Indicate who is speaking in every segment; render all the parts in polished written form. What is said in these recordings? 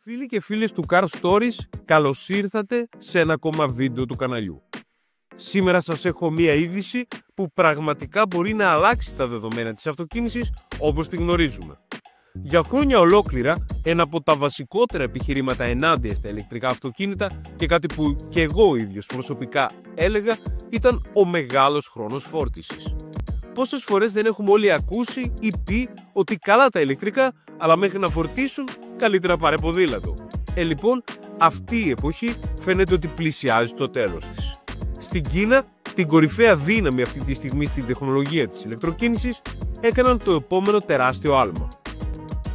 Speaker 1: Φίλοι και φίλες του Car Stories, καλώς ήρθατε σε ένα ακόμα βίντεο του καναλιού. Σήμερα σας έχω μία είδηση που πραγματικά μπορεί να αλλάξει τα δεδομένα της αυτοκίνησης όπως τη γνωρίζουμε. Για χρόνια ολόκληρα, ένα από τα βασικότερα επιχειρήματα ενάντια στα ηλεκτρικά αυτοκίνητα και κάτι που και εγώ ίδιος προσωπικά έλεγα ήταν ο μεγάλος χρόνος φόρτισης. Πόσες φορές δεν έχουμε όλοι ακούσει ή πει ότι καλά τα ηλεκτρικά, αλλά μέχρι να φορτίσουν καλύτερα πάρε ποδήλατο. Λοιπόν, αυτή η εποχή φαίνεται ότι πλησιάζει στο τέλος της. Στην Κίνα, την κορυφαία δύναμη αυτή τη στιγμή στην τεχνολογία της ηλεκτροκίνησης, έκαναν το επόμενο τεράστιο άλμα.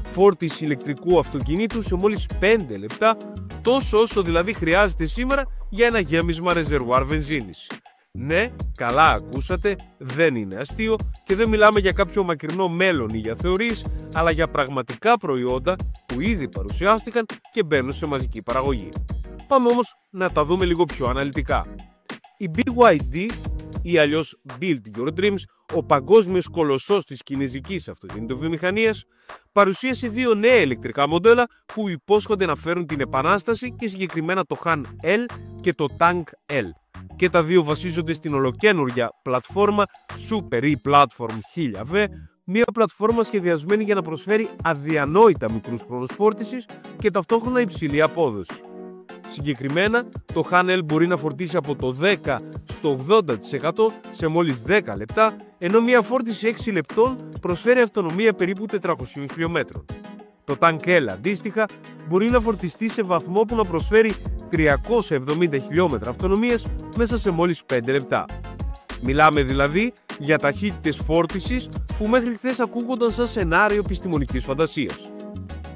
Speaker 1: Φόρτιση ηλεκτρικού αυτοκινήτου σε μόλις 5 λεπτά, τόσο όσο δηλαδή χρειάζεται σήμερα για ένα γέμισμα ρεζερβουάρ βενζίνης. Ναι, καλά ακούσατε, δεν είναι αστείο και δεν μιλάμε για κάποιο μακρινό μέλλον ή για θεωρίες, αλλά για πραγματικά προϊόντα που ήδη παρουσιάστηκαν και μπαίνουν σε μαζική παραγωγή. Πάμε όμως να τα δούμε λίγο πιο αναλυτικά. Η BYD ή αλλιώς Build Your Dreams, ο παγκόσμιος κολοσσός της κινεζικής αυτοκινητοβιομηχανίας, παρουσίασε δύο νέα ηλεκτρικά μοντέλα που υπόσχονται να φέρουν την επανάσταση και συγκεκριμένα το Han L και το Tang L. Και τα δύο βασίζονται στην ολοκαίνουργια πλατφόρμα Super E-Platform 1000V, μια πλατφόρμα σχεδιασμένη για να προσφέρει αδιανόητα μικρούς χρόνους φόρτισης και ταυτόχρονα υψηλή απόδοση. Συγκεκριμένα, το Han L μπορεί να φορτίσει από το 10% στο 80% σε μόλις 10 λεπτά, ενώ μια φόρτιση 6 λεπτών προσφέρει αυτονομία περίπου 400 χιλιόμετρων. Το Tang L αντίστοιχα μπορεί να φορτιστεί σε βαθμό που να προσφέρει 370 χιλιόμετρα αυτονομίας μέσα σε μόλις 5 λεπτά. Μιλάμε δηλαδή για ταχύτητες φόρτισης που μέχρι χθες ακούγονταν σαν σενάριο επιστημονικής φαντασίας.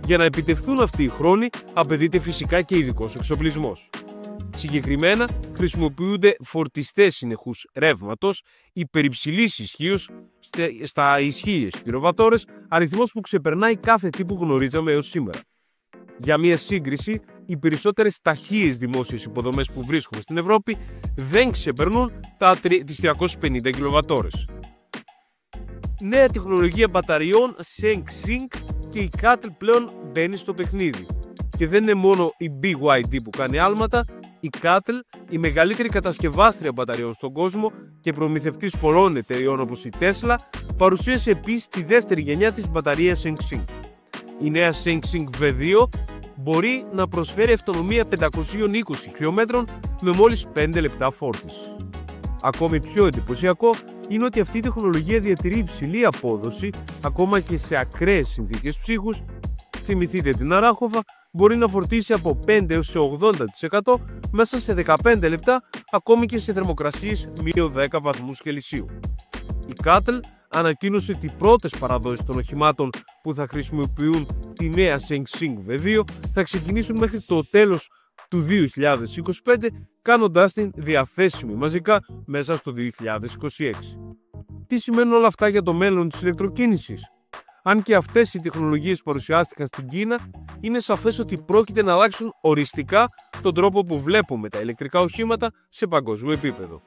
Speaker 1: Για να επιτευχθούν αυτοί οι χρόνοι απαιτείται φυσικά και ειδικός εξοπλισμός. Συγκεκριμένα χρησιμοποιούνται φορτιστές συνεχούς ρεύματος υπερυψηλής ισχύως στα 1000 κιλοβατόρες, αριθμός που ξεπερνάει κάθε τι που γνωρίζαμε έως σήμερα. Για μια σύγκριση, οι περισσότερες ταχείες δημόσιες υποδομές που βρίσκουμε στην Ευρώπη δεν ξεπερνούν τις 350 κιλοβατόρες. Νέα τεχνολογία μπαταριών SengSync και η CATL πλέον μπαίνει στο παιχνίδι. Και δεν είναι μόνο η BYD που κάνει άλματα, η CATL, η μεγαλύτερη κατασκευάστρια μπαταριών στον κόσμο και προμηθευτής πολλών εταιριών όπως η Tesla, παρουσίασε επίσης τη δεύτερη γενιά της μπαταρίας SengSync. Η νέα SengSync V2 μπορεί να προσφέρει αυτονομία 520 χιλιόμετρων με μόλις 5 λεπτά φόρτιση. Ακόμη πιο εντυπωσιακό είναι ότι αυτή η τεχνολογία διατηρεί υψηλή απόδοση ακόμα και σε ακραίες συνθήκες ψύχους. Θυμηθείτε την Αράχοβα, μπορεί να φορτίσει από 5 έως σε 80% μέσα σε 15 λεπτά ακόμη και σε θερμοκρασίες -10 βαθμούς Κελσίου. Η CATL ανακοίνωσε ότι οι πρώτες παραδόσεις των οχημάτων που θα χρησιμοποιούν τη νέα SengSync V2 θα ξεκινήσουν μέχρι το τέλος του 2025, κάνοντάς την διαθέσιμη μαζικά μέσα στο 2026. Τι σημαίνουν όλα αυτά για το μέλλον της ηλεκτροκίνησης? Αν και αυτές οι τεχνολογίες παρουσιάστηκαν στην Κίνα, είναι σαφές ότι πρόκειται να αλλάξουν οριστικά τον τρόπο που βλέπουμε τα ηλεκτρικά οχήματα σε παγκόσμιο επίπεδο.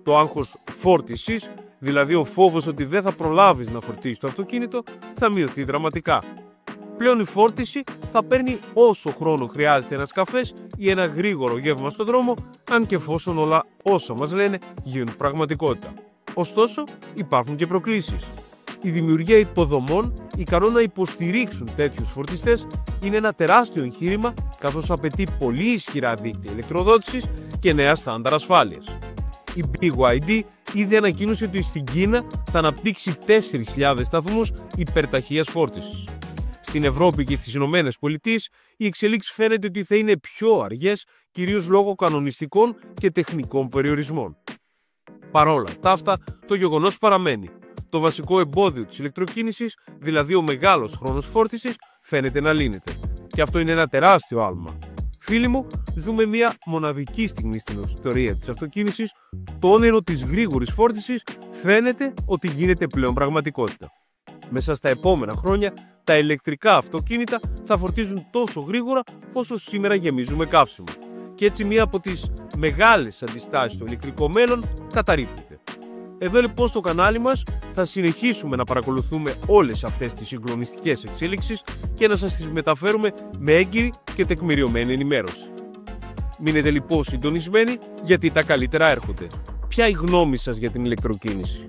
Speaker 1: Το άγχος φόρτισης, δηλαδή ο φόβος ότι δεν θα προλάβεις να φορτίσεις το αυτοκίνητο, θα μειωθεί δραματικά. Πλέον η φόρτιση θα παίρνει όσο χρόνο χρειάζεται ένας καφές ή ένα γρήγορο γεύμα στον δρόμο, αν και εφόσον όλα όσα μας λένε γίνουν πραγματικότητα. Ωστόσο, υπάρχουν και προκλήσεις. Η δημιουργία υποδομών ικανών να υποστηρίξουν τέτοιους φορτιστές είναι ένα τεράστιο εγχείρημα, καθώς απαιτεί πολύ ισχυρά δίκτυα ηλεκτροδότησης και νέα στάνταρ ασφάλειας. Η BYD ήδη ανακοίνωσε ότι στην Κίνα θα αναπτύξει 4.000 σταθμούς υπερταχείας φόρτισης. Στην Ευρώπη και στις Ηνωμένες Πολιτείες οι εξελίξεις φαίνεται ότι θα είναι πιο αργές, κυρίως λόγω κανονιστικών και τεχνικών περιορισμών. Παρόλα αυτά, το γεγονός παραμένει. Το βασικό εμπόδιο της ηλεκτροκίνησης, δηλαδή ο μεγάλος χρόνος φόρτισης, φαίνεται να λύνεται. Και αυτό είναι ένα τεράστιο άλμα. Φίλοι μου, ζούμε μια μοναδική στιγμή στην ιστορία της αυτοκίνησης. Το όνειρο της γρήγορης φόρτισης φαίνεται ότι γίνεται πλέον πραγματικότητα. Μέσα στα επόμενα χρόνια, τα ηλεκτρικά αυτοκίνητα θα φορτίζουν τόσο γρήγορα όσο σήμερα γεμίζουμε καύσιμο. Και έτσι μία από τις μεγάλες αντιστάσεις στο ηλεκτρικό μέλλον καταρρίπτεται. Εδώ λοιπόν στο κανάλι μας θα συνεχίσουμε να παρακολουθούμε όλες αυτές τις συγκλονιστικές εξέλιξεις και να σας τις μεταφέρουμε με έγκυρη και τεκμηριωμένη ενημέρωση. Μείνετε λοιπόν συντονισμένοι, γιατί τα καλύτερα έρχονται. Ποια η γνώμη σας για την ηλεκτροκίνηση?